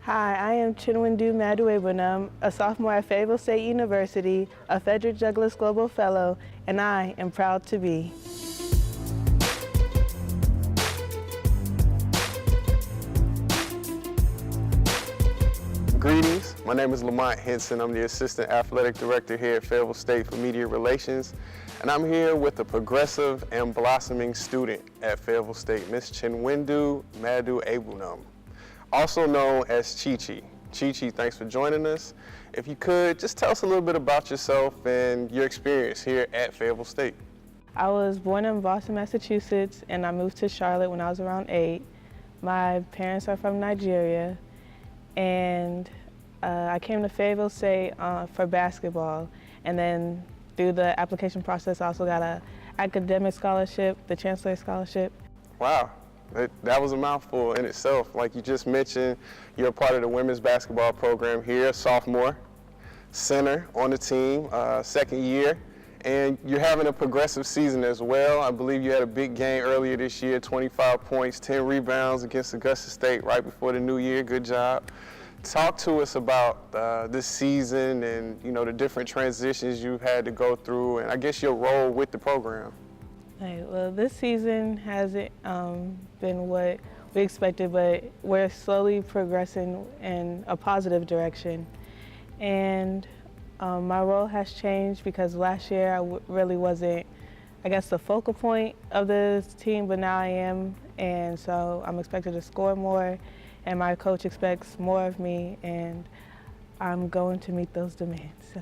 Hi, I am Chinwendu Maduegbunam, a sophomore at Fayetteville State University, a Frederick Douglass Global Fellow, and I am proud to be. Greetings, my name is Lamont Henson. I'm the Assistant Athletic Director here at Fayetteville State for Media Relations, and I'm here with a progressive and blossoming student at Fayetteville State, Miss Chinwendu Maduegbunam, also known as Chi-Chi. Chi-Chi, thanks for joining us. If you could, just tell us a little bit about yourself and your experience here at Fayetteville State. I was born in Boston, Massachusetts, and I moved to Charlotte when I was around 8. My parents are from Nigeria, and I came to Fayetteville State for basketball, and then through the application process I also got an academic scholarship, the Chancellor Scholarship. Wow, that was a mouthful in itself. Like you just mentioned, you're a part of the women's basketball program here, sophomore, center on the team, second year, and you're having a progressive season as well. I believe you had a big game earlier this year, 25 points, 10 rebounds against Augusta State right before the new year. Good job. Talk to us about this season and the different transitions you've had to go through, and I guess your role with the program. Right, well, this season hasn't been what we expected, but we're slowly progressing in a positive direction. And my role has changed because last year I really wasn't, I guess, the focal point of this team, but now I am. And so I'm expected to score more, and my coach expects more of me, and I'm going to meet those demands.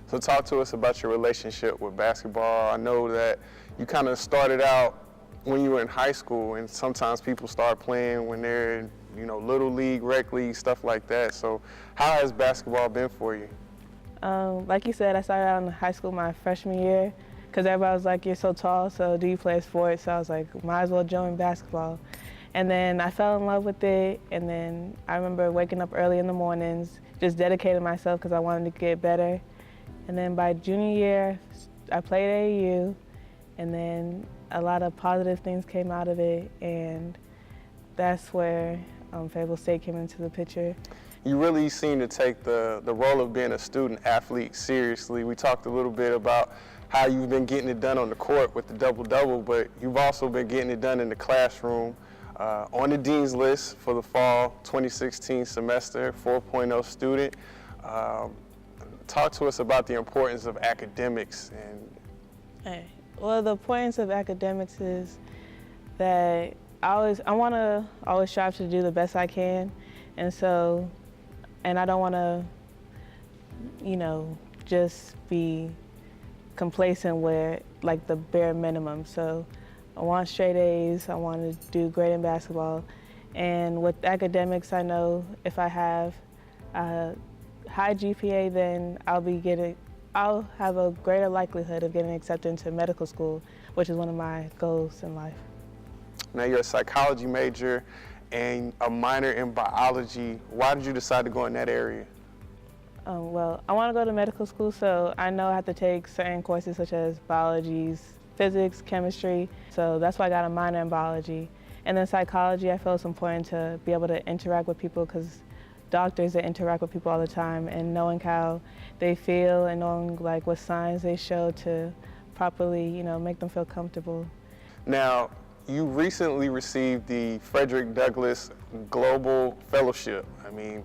So talk to us about your relationship with basketball. I know that you kind of started out when you were in high school, and sometimes people start playing when they're in, little league, rec league, stuff like that. So how has basketball been for you? Like you said, I started out in high school my freshman year because everybody was like, you're so tall, so do you play a sport? So I was like, might as well join basketball. And then I fell in love with it, and then I remember waking up early in the mornings, just dedicating myself because I wanted to get better. And then by junior year, I played at AU, and then a lot of positive things came out of it, and that's where Fayetteville State came into the picture. You really seem to take the role of being a student athlete seriously. We talked a little bit about how you've been getting it done on the court with the double-double, but you've also been getting it done in the classroom, on the Dean's List for the fall 2016 semester, 4.0 student. Talk to us about the importance of academics. Hey. Well, the importance of academics is that I want to always strive to do the best I can, and I don't want to, just be complacent with like the bare minimum. So I want straight A's, I want to do great in basketball, and with academics, I know if I have a high GPA, then I'll have a greater likelihood of getting accepted into medical school, which is one of my goals in life. Now you're a psychology major and a minor in biology. Why did you decide to go in that area? Well, I want to go to medical school, so I know I have to take certain courses such as biology, physics, chemistry, so that's why I got a minor in biology. And then psychology, I feel it's important to be able to interact with people because doctors that interact with people all the time, and knowing how they feel and knowing like what signs they show to properly, make them feel comfortable. Now, you recently received the Frederick Douglass Global Fellowship. I mean,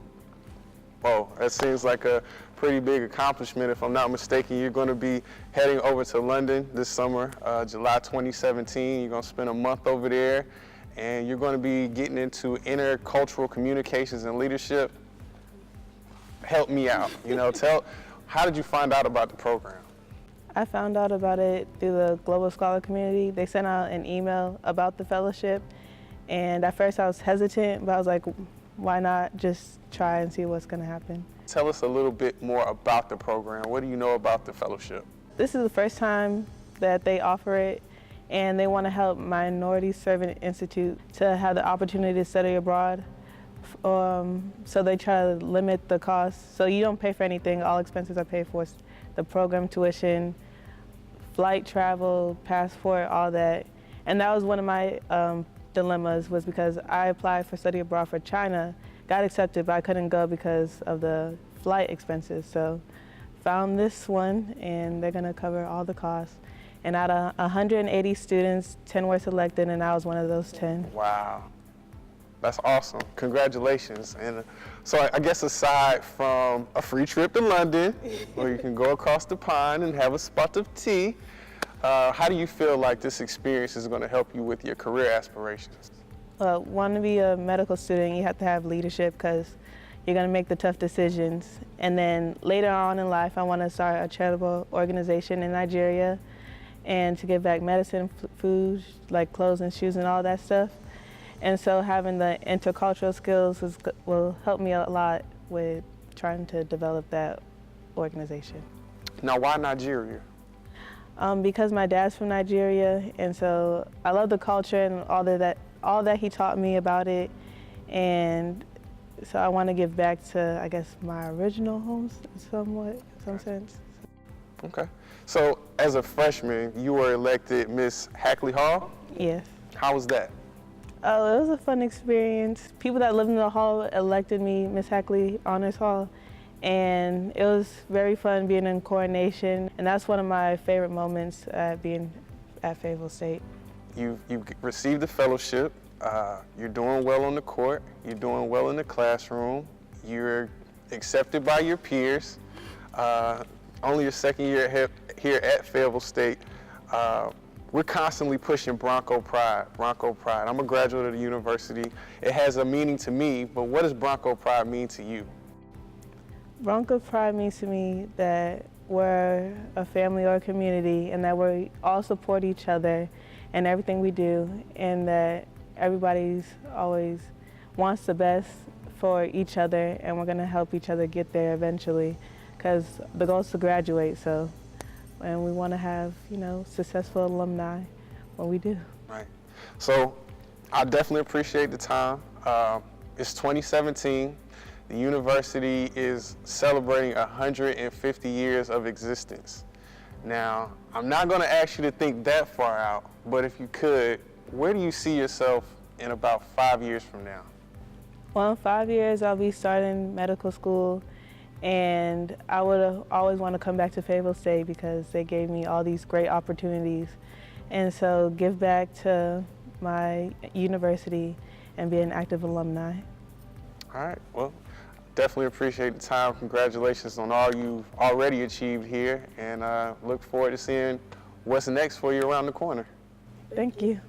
whoa, that seems like a pretty big accomplishment. If I'm not mistaken, you're going to be heading over to London this summer, July 2017. You're going to spend a month over there, and you're going to be getting into intercultural communications and leadership. Help me out, how did you find out about the program? I found out about it through the Global Scholar community. They sent out an email about the fellowship, and at first I was hesitant, but I was like, why not just try and see what's going to happen? Tell us a little bit more about the program. What do you know about the fellowship? This is the first time that they offer it, and they want to help Minority Servant Institute to have the opportunity to study abroad. So they try to limit the cost. So you don't pay for anything, all expenses are paid for. The program tuition, flight travel, passport, all that. And that was one of my dilemmas, was because I applied for study abroad for China, got accepted, but I couldn't go because of the flight expenses. So found this one, and they're gonna cover all the costs. And out of 180 students, 10 were selected, and I was one of those 10. Wow, that's awesome. Congratulations. And so I guess aside from a free trip to London, where you can go across the pond and have a spot of tea, how do you feel like this experience is going to help you with your career aspirations? Well, want to be a medical student, you have to have leadership because you're going to make the tough decisions. And then later on in life, I want to start a charitable organization in Nigeria and to give back medicine, food, like clothes and shoes and all that stuff. And so having the intercultural skills will help me a lot with trying to develop that organization. Now, why Nigeria? Because my dad's from Nigeria, and so I love the culture and all that he taught me about it. And so I want to give back to, I guess, my original homes somewhat, in some sense. Okay. So as a freshman, you were elected Miss Hackley Hall? Yes. How was that? Oh, it was a fun experience. People that lived in the hall elected me Miss Hackley Honors Hall, and it was very fun being in coronation, and that's one of my favorite moments being at Fayetteville State. You received the fellowship. You're doing well on the court. You're doing well in the classroom. You're accepted by your peers. Only your second year here at Fayetteville State. We're constantly pushing Bronco Pride, Bronco Pride. I'm a graduate of the university. It has a meaning to me, but what does Bronco Pride mean to you? Bronco Pride means to me that we're a family or a community, and that we all support each other in everything we do, and that everybody's always wants the best for each other, and we're going to help each other get there eventually, because the goal is to graduate. So, and we want to have, successful alumni when we do. Right. So I definitely appreciate the time. It's 2017. The university is celebrating 150 years of existence. Now, I'm not going to ask you to think that far out, but if you could, where do you see yourself in about 5 years from now? Well, in 5 years, I'll be starting medical school, and I would always want to come back to Fayetteville State because they gave me all these great opportunities. And so give back to my university and be an active alumni. All right, well, definitely appreciate the time. Congratulations on all you've already achieved here, and look forward to seeing what's next for you around the corner. Thank you.